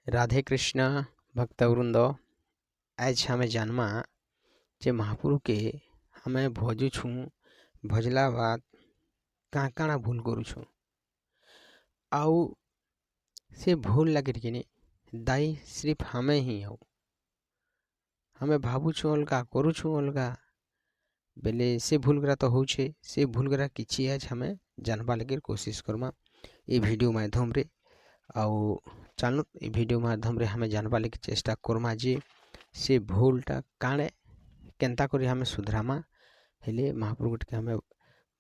राधे कृष्ण भक्तवृंद। आज हमें जानमा जे महाप्रभु के हमें भजुछु भजला बाद काँ काଣା भूल करुछु आउ से भूल लगे दाई सिर्फ हमें ही हो। हमें भावुछु अलगा करुछु अलगा बेले से भूल गरा तो होछे से भूल गरा किछि आज हमें जानवा लगे कोशिश करमा ये वीडियो माध्यम रे। आउ चलो ये वीडियो माध्यम रे हमें जानवा लगे चेष्टा करमा जे से भूलटा काणे केन्ता करी हमें सुधरामा हेले महाप्रभु के हमें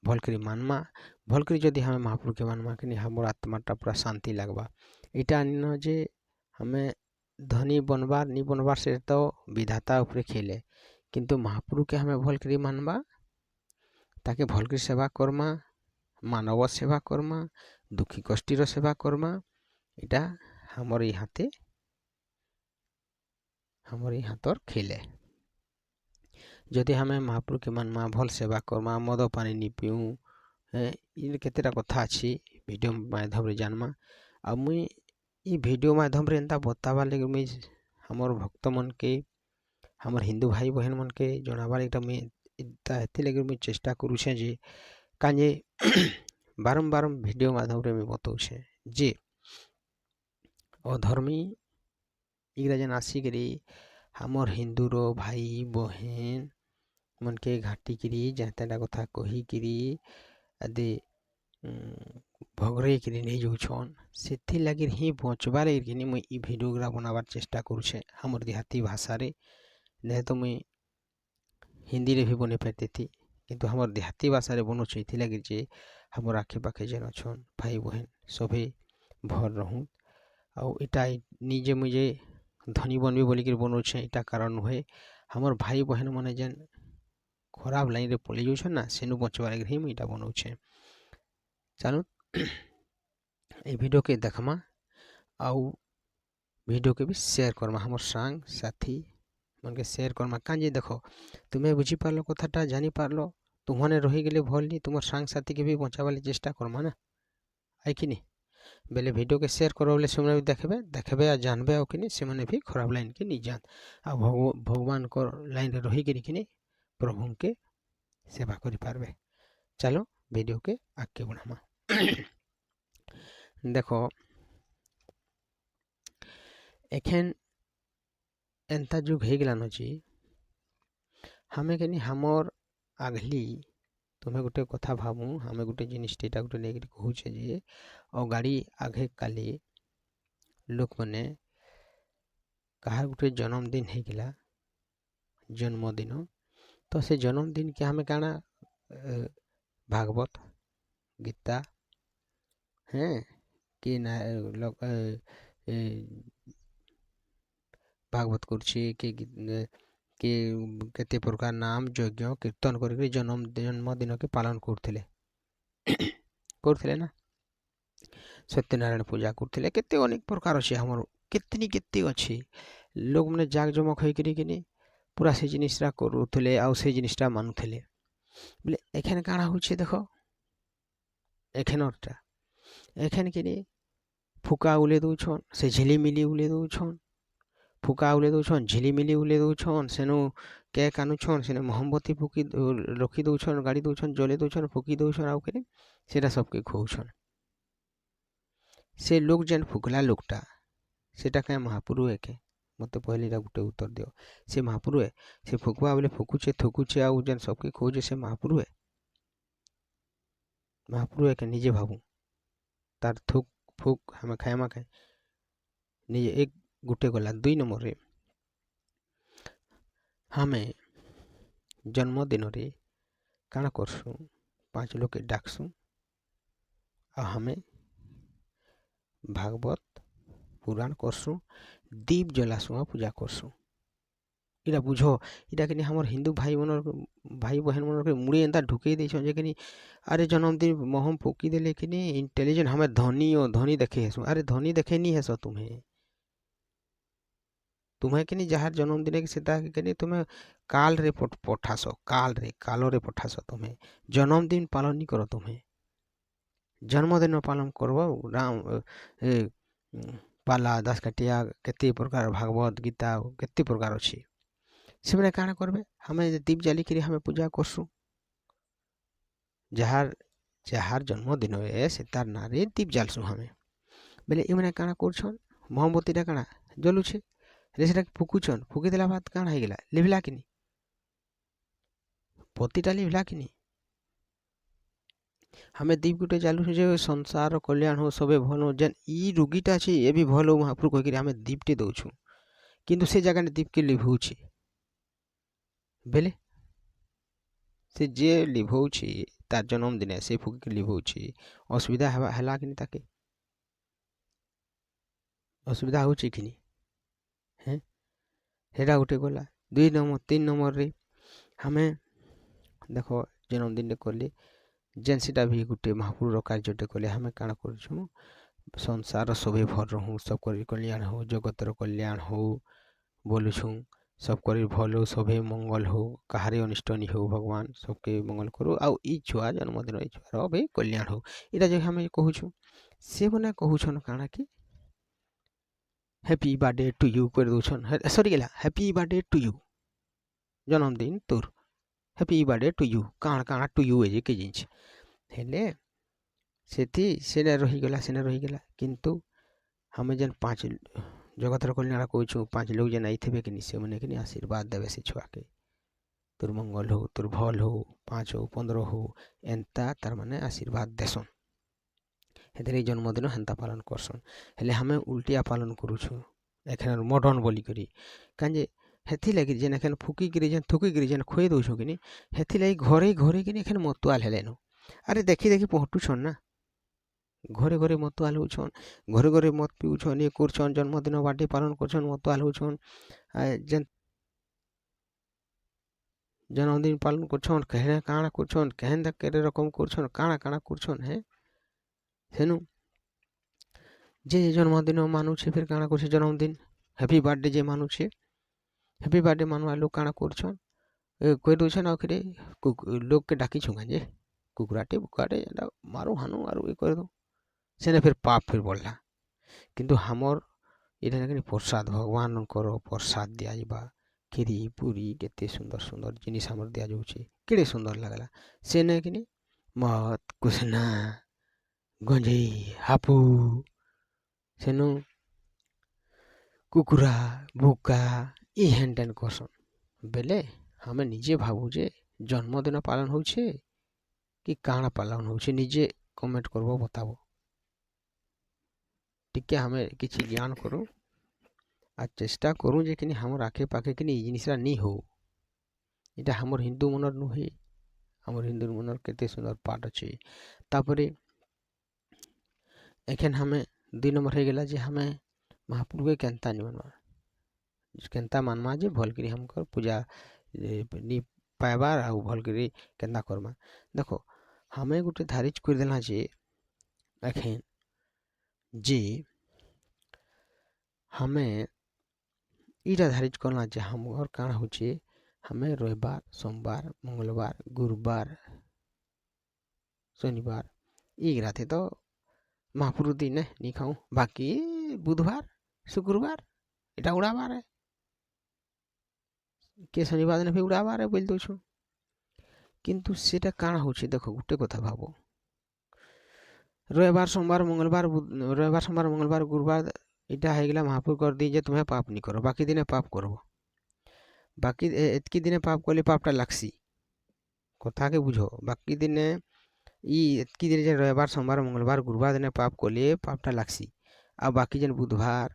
भल करी मानमा भल करी जदि हमें महाप्रभु के मानमा कि हमर आत्माटा पूरा शांति लगवा। इटा न जे हमें धनी बनबार नी बनबार से तो विधाता ऊपर खेले किंतु महाप्रभु के हमें भल करी मानबा ताके भल करी सेवा करमा मानव सेवा करमा दुखी कष्टीर सेवा करमा इटा हमर हाथर खेले। जदि हमें महाप्रभु के मानमा भल सेवा करमा मद पानी नी पीऊ इन केतेटा कथा अच्छी वीडियो माध्यम रे जानमा। आ मुई ये वीडियो माध्यम रे एंता बतावा लगे मुई हमर भक्त मन के हमर हिंदू भाई बहन मन के जनावा लगे मुई एते लगे मुई चेष्टा करूछे जे काजे बारंबार वीडियो माध्यम रे मुई बताऊछे जे अधर्मी इगरा जन आसिकरी हमर हिंदू रो भाई बहन मन के घाटी किरी जहता कथा कही किरी आदि भगरे किरी नहीं जाऊन से लगे ही बचवा लगे मुई ई वीडियोग्रा बनाबार चेष्टा करूछे हमर देहाती भाषा रे। नहीं तो मुई हिंदी रे भी बने पारती थी किंतु हमर देहाती भाषा रे बनोछे इथि लगे जे हमर आखे पाखे जेन अछन भाई बहन सभे भर रहूँ आउ इटा निजे मुझे धनी बनबे बोलिक बनोछे इटा कारण नुहे हमर भाई बहन माने जेन खराब लाइन रे पड़े जाऊन ना सेनु बचवा लगे ही मुई इटा बनोछे। चलो ये वीडियो के देखमा आउ वीडियो के भी शेयर करमा हमर संग साथी मन के शेयर करमा काजे देखो तुम्हें बुझी पारलो कथाटा जानी पारलो तुमने रही गले भल नी तुम संग साथी के भी बचावाले चेष्टा करमा ना है कि नहीं बेले वीडियो के शेयर करो बोले से देखबे देखबे आ जानबे आ कि से माने भी खराब लाइन के नहीं जान आ भगवान को लाइन रे रही कि प्रभु के सेवा करि पारबे। चलो वीडियो के आगे बढ़ामा देखो एखन एंता जुग हो गलान जी हमें कि हमर आगली तुम्हें गोटे कथा भावू हमें गोटे जिनिसटा गोटे नहीं कहूचे जे गाड़ी आगे काली लोक मैंने कहार गोटे जन्मदिन हो गला जन्मदिन तो से जन्मदिन के हमें काना भागवत गीता हैं कि ना भागवत कुर्सी के केते प्रकार नाम यज्ञ कीर्तन करके जन्मदिन के पालन करते ना सत्यनारायण पूजा करते केते अनेक प्रकार अच्छे हमर कितनी केते अच्छी लोग मैंने जाग जमक होकर पूरा से जिनिसटा करूले आउ से जिनिसटा मानुले बोले एखन काଣା होचे देखो एखनटा एखन कि फुका उले दौछन से झिलिमिली उले दौछन फुका उले दौछन झिलिमिली उले दौछन सेनु केक आनुछन सेनु मोहम्बती फुकी रखी दौछन गाड़ी दौछन जले दौछन फुकी दौछन आउ कि सेटा सबके खुआउछन से लोग जेन फुकला लोकटा सेटा क्या महाप्रभु है के मत पहले गोटे उत्तर दियो से महाप्रभु है से फुकवा बोले फुकुचे थुकुचे आउ जेन सबके खोजे से महाप्रभु है के निजे भावू तार थुक फुक हमें खाएमा खाए निजे एक गोटे गला दुई नंबर रे हमें जन्मदिन रे काना करसु 5 लोग के डाकसु आ हमें भागवत पुराण करसु दीप जलासु पूजा करसु इटा बुझो इटा कि हमर हिंदू भाई बहन मन के मुड़ी एंता ढुके दी कि अरे जन्मदिन महम फुकी देले कि इंटेलिजेंट हमें धनी देखे हेसु अरे धनी देखे नहीं हेसो तुम्हें कि जहाँ जन्मदिन के सीधा कि तुम्हें काल रे पठासो कालो रे पठासो तुम्हें जन्मदिन पालन नहीं करो तुम्हें जन्मदिन पालन करबो राम ପାଲା ଦାସକାଠିଆ କେତେ ପ୍ରକାର ଭାଗବତ ଗୀତା କେତେ ପ୍ରକାର ଅଛି। ସେମାନେ କାଣା କରବେ ଆମେ ଦୀପ ଜାଲିକିରି ଆମେ ପୂଜା କରସୁଁ। ଯାହାର ଜନ୍ମଦିନ ଏ ସେ ତାର ନାଁରେ ଦୀପ ଜାଲସୁଁ ଆମେ। ବେଲେ ଏମାନେ କାଣା କରୁଛନ୍ ମହମବତୀଟା କାଣା ଜଲୁଛେ ରେ ସେଟା ଫୁକୁଛନ୍ ଫୁକି ଦେଲା ବାଦ କାଣା ହେଇଗଲା ଲିଭିଲା କିନି ବତୀଟା ଲିଭିଲା କିନି। ଆମେ ଦୀପ ଗୁଟେ ଜାଲୁଛୁ ଯେ ସଂସାର କଲ୍ୟାଣ ହଉ ସବେ ଭଲ ହଉ ଯେନ୍ ଇ ରୋଗୀଟା ଅଛି ଏ ବି ଭଲ ହଉ ମହାପ୍ରଭୁ କହିକିରି ଆମେ ଦୀପଟେ ଦଉଛୁ କିନ୍ତୁ ସେ ଜାଗାରେ ଦୀପକେ ଲିଭଉଛି ବେଲେ ସେ ଯିଏ ଲିଭଉଛି ତାର ଜନ୍ମଦିନେ ସେ ଫୁକିକି ଲିଭଉଛି ଅସୁବିଧା ହେଲା କିନି ତାକେ ଅସୁବିଧା ହଉଛି କିନି ହେଁ ସେଇଟା ଗୋଟେ ଗଲା। 3 ନମ୍ବରରେ ଆମେ ଦେଖ ଜନ୍ମଦିନରେ କଲେ ଯେନ୍ ସେଟା ବି ଗୋଟେ ମହାପ୍ରଭୁର କାର୍ଯ୍ୟଟେ କଲେ ଆମେ କାଣା କରୁଛୁ ସଂସାର ସବେ ଭଲ ରହୁ ସବକରି କଲ୍ୟାଣ ହଉ ଜଗତର କଲ୍ୟାଣ ହଉ ବୋଲୁଛୁଁ ସବକରି ଭଲ ହଉ ସବେ ମଙ୍ଗଲ ହଉ କାହାରି ଅନିଷ୍ଟ ନି ହଉ ଭଗବାନ ସବକେ ମଙ୍ଗଲ କରୁ ଆଉ ଇ ଛୁଆ ଜନ୍ମଦିନ ଇ ଛୁଆର ବି କଲ୍ୟାଣ ହଉ ଏଇଟା ଯେ ଆମେ କହୁଛୁ ସେମାନେ କହୁଛନ୍ କାଣା କି ହ୍ୟାପି ବାର୍ଥଡେ ଟୁ ୟୁ କରି ଦଉଛନ୍ ସରିଗଲା ହ୍ୟାପି ବାର୍ଥଡେ ଟୁ ୟୁ ଜନ୍ମଦିନ ତୋର ହ୍ୟାପି ବାର୍ଥଡେ ଟୁ ୟୁ କାଣା ଟୁ ୟୁ ଏ କେ ଜିନିଷ ହେଲେ ସେନେ ରହିଗଲା କିନ୍ତୁ ଆମେ ଯେନ୍ 5 ଜଗତର କଲ୍ୟାଣ କହୁଛୁ 5 ଲୋକ ଯେନ୍ ଆଇଥିବେ କିନି ସେମାନେ କିନି ଆଶୀର୍ବାଦ ଦେବେ ସେ ଛୁଆକେ ତୋର ମଙ୍ଗଲ ହଉ ତୋର ଭଲ ହଉ 5 ହଉ 15 ହଉ ଏନ୍ତା ତାର ମାନେ ଆଶୀର୍ବାଦ ଦେସନ୍ ହେଥିରେ ଜନ୍ମଦିନ ହେନ୍ତା ପାଳନ କରସନ୍। ହେଲେ ଆମେ ଉଲ୍ଟିଆ ପାଳନ କରୁଛୁ ଏଖାନେ ମଡ଼ର୍ଣ୍ଣ ବୋଲିକରି କାଁଯେ ହେଥିଲାଗି ଯେନ୍ ଏଖାନେ ଫୁକିକିରି ଯେନ୍ ଥୁକିକିରି ଯେନ୍ ଖୁଏଇ ଦଉଛୁ କିନି ହେଥିଲାଗି ଘରେ କିନି ଏଖାନେ ମତୁଆଲ ହେଲେନ ଆରେ ଦେଖି ପହଟୁଛନ୍ ନା ଘରେ ମତୁଆଲ ହଉଛନ୍ ଘରେ ମତ ପିଉଛନ୍ ଇଏ କରୁଛନ୍ ଜନ୍ମଦିନ ବାର୍ଥଡେ ପାଳନ କରୁଛନ୍ ମତୁଆଲ ହଉଛନ୍ ଯେନ୍ ଜନ୍ମଦିନ ପାଳନ କରୁଛନ୍ କେହେ କାଣା କରୁଛନ୍ କେହେନ୍ତା କେଡ଼େ ରକମ କରୁଛନ୍ କାଣା କରୁଛନ୍ ହେ ସେନୁ ଯେ ଜନ୍ମଦିନ ମାନୁଛେ ଫେର୍ କାଣା କରୁଛେ ଜନ୍ମଦିନ ହ୍ୟାପି ବାର୍ଥଡେ ଯେ ମାନୁଛେ ହ୍ୟାପି ବାର୍ଥଡେ ମାନୁଆ ଲୋକ କାଣା କରୁଛନ୍ କହି ଦଉଛନ୍ ଆଉ ଫେରେ ଲୋକକେ ଡାକିଛୁଁ ଯେ କୁକୁରାଟେ ବୁକାଟେ ଏଟା ମାରୁ ହାନୁ ଆରୁ ଇ କରିଦଉ ସେନେ ଫେର୍ ପାପ ଫେର୍ ବଢ଼ଲା କିନ୍ତୁ ଆମର୍ ଏଇଟା କି ପ୍ରସାଦ ଭଗବାନଙ୍କର ପ୍ରସାଦ ଦିଆଯିବା କ୍ଷୀରି ପୁରୀ କେତେ ସୁନ୍ଦର ଜିନିଷ ଆମର ଦିଆଯାଉଛି କେଡ଼େ ସୁନ୍ଦର ଲାଗଲା ସେନେ କିନି ମଦ କୁସନା ଗଞ୍ଜେଇ ହାପୁ ସେନୁ କୁକୁରା ବୁକା ଇ ହେନ୍ ଟେନ୍ କରସନ୍ ବେଲେ ଆମେ ନିଜେ ଭାବୁଛେ ଜନ୍ମଦିନ ପାଳନ ହଉଛେ କି କାଣା ପାଳନ ହଉଛେ ନିଜେ କମେଣ୍ଟ କରବ ବତାବ ଟିକେ ଆମେ କିଛି ଜ୍ଞାନ କରୁ আর চেষ্টা করুঁ যে কিনি আমার আখে পাখে কিনি এই জিনিসটা নি হো এটা আমার হিন্দু মনর নুহে আমার হিন্দুর মনর কেতে সুন্দর পাঠ আছে তারপরে এখান আমি 2 নম্বর হয়ে গেলা যে আমি মহাপ্রভুকে কেনতা নি মানবা কেনতা মানমা যে ভাল করে हमकर पूजा নি পাইবার আর ভাল করে কেনতা করমা দেখো আমি গোটে ধারিজ করে দেলা যে এখন যে हमें इटा धारिज करना जे हमर काण होचे हमें रविवार सोमवार मंगलवार गुरुवार शनिवार ई राते तो महापुरु दिन नी खाऊं बाकी बुधवार शुक्रवार इटा उड़ाबार है के शनिवार दिन भी उड़ाबार है बोल दो किंतु सेटा काण होचे देखो गुटे कथा भाबो रविवार सोमवार मंगलवार गुरुवार इटा है गला महापुर कर दी जे तुम्हें पाप नहीं करो बाकी दिने पाप करो बाकी एतकी दिने पाप कले पापटा लागसी कथा के बुझो बाकी दिने ई एतकी दिन जे रविवार सोमवार मंगलवार गुरुवार दिने पाप कले पापटा लागसी आ बाकी जन बुधवार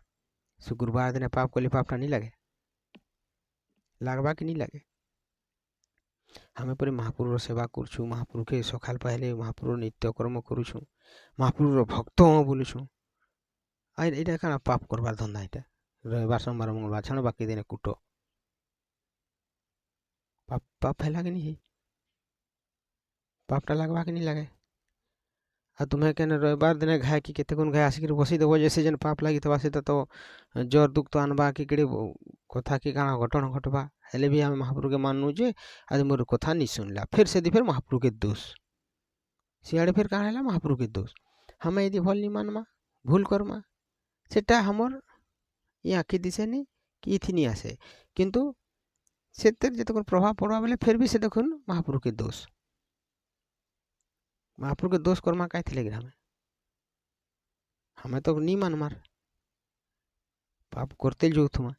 शुक्रवार दिने पाप कले पापटा नहीं लगे लागबा कि नहीं लगे हमें पर महापुर सेवा करछु महापुर के सकाल पहले महापुर नित्य कर्म करूछु महापुर भक्त बोलुछु आइ एटा काना पाप करबार धंदा एटा रविवार सोमवार मंगलवार छाड़ बाकी दिन कुट पाप है कि नहीं पापटा लगवा कि नहीं लगे आ तुम्हें कहने रविवार दिन घाय कि केते कोन घाय आसिक बसी देबो जैसे जन पाप लगी तबा से तो जर दुख तो आनबा कि केड़े कथा कि काना घटना घटबा हेले भी हम महाप्रभु के माननु जे आज मोर कथा नहीं सुनला फिर से फिर महाप्रभु के दोष सियाड़े फिर कहा है महाप्रभु के दोष हमें यदि भल नहीं मानमा भूल करमा ସେଟା हमर ଇ ଆଖି ଦିଶେନି କି ଇଥି ନି ଆସେ କିନ୍ତୁ ସେଥିରେ ଯେତେବେଳେ ପ୍ରଭାବ ପଡ଼ବା ବେଲେ ଫେର୍ ବି ସେ ଦେଖୁନ୍ ମହାପୁରୁକେ ଦୋଷ କର୍ମା କାଇଁ ଥିଲେ କି ଆମେ ତ ନି ମାନମାର ପାପ করতে যাଉথুমা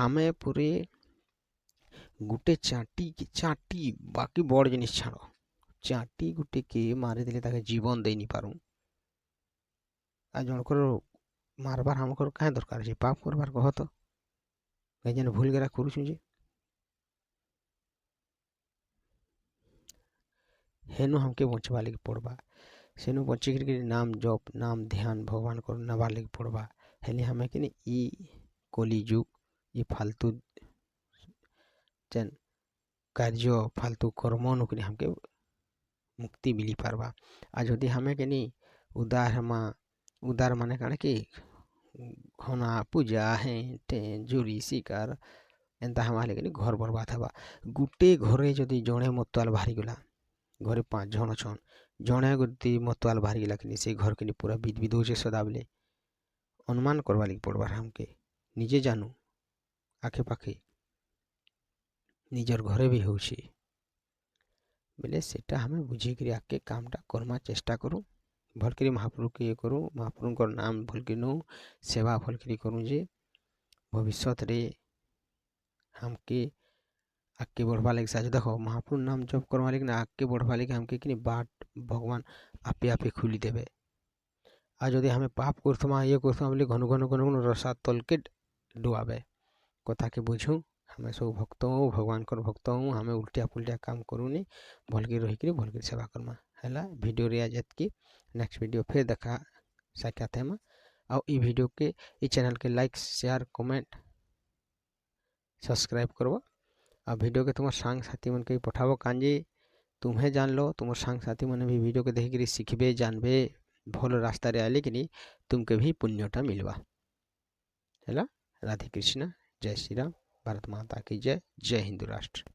ଆମେ ପୁରେ ଗୁଟେ ଚାଟି ବାକି ବଡ଼ ଜିନିଷ ଛାଡ଼ ଚାଟି ଗୁଟେକେ ମାରିଦେଲେ ତାକେ ଜୀବନ ଦେଇ ନି ପାରୁ ଆଉ ଜଣଙ୍କର ମାରବାର ଆମଙ୍କର କାଇଁ ଦରକାର ଅଛି ପାପ କରବାର କହ ତ ଯେନ୍ ଭୁଲ ଗେରା କରୁଛୁ ଯେ ହେନୁ हमके ବଞ୍ଚବା ଲାଗି ପଡ଼ବା ସେନୁ ବଞ୍ଚିକିରି ନାମ ଜପ ନାମ ଧ୍ୟାନ ଭଗବାନ କର ନେବାର୍ ଲାଗି ପଡ଼ବା ହେଲେ ଆମେ କିନି ଇ କଲି ଯୁଗ ଇ फालतू ଯେନ୍ କାର୍ଯ୍ୟ फालतू କର୍ମ ନୁକରି हमके मुक्ति मिली पारबा आ जदि हमें केनी उदार माने काणे कि घना पूजा है जुरी शिकार एंता हमारे केनी घर बर्बाद हवा गुटे घरे जदि जड़े मतवाल बाहरी गला घरे 5 जन अछन जड़े गति मतवाल बाहरी गला कि से घर के पूरा विध होचे सदाबले अनुमान करवा लगी पड़बार हमके निजे जानू आखे पाखे निजर घरे भी होचे बोले सेटा हमें बुझेकरी आके कामटा करमा चेष्टा करूँ भलकरी महाप्रभु के ये करूँ महाप्रभु नाम भलकरी नू सेवा भलकरी करूँ जे भविष्य रे हमके आगे बढ़वा लगे साज देखो महाप्रभु नाम जप करवा लगे ना आगे बढ़वा लगे हमके कि बाट भगवान आपे आपे खुली देवे आ जदि हमें पाप करथमा ये करथमा बोले घन घन घन घन रसा तल के डुआबे कथा के बुझू हमें सब भक्त हूँ भगवान कर भक्त हूँ हमें उल्टिया पुल्टिया काम करूनी भलके रहीकि भलके सेवा करमा है वीडियो रे आज की नेक्स्ट वीडियो फिर देखा साक्षात है और ई वीडियो के ई चैनल के लाइक शेयर कमेंट सब्सक्राइब करवा आ वीडियो के तुम सांग साथी मन के पठाबो कांजे तुम्हें जान लो तुम सांग साथी मन भी वीडियो के देखिक शिखबे जानबे भल रास्ता रे आले कि तुमके भी पुण्यटा मिलवा है राधे कृष्ण जय श्री राम भारत माता की जय जय हिंदू राष्ट्र।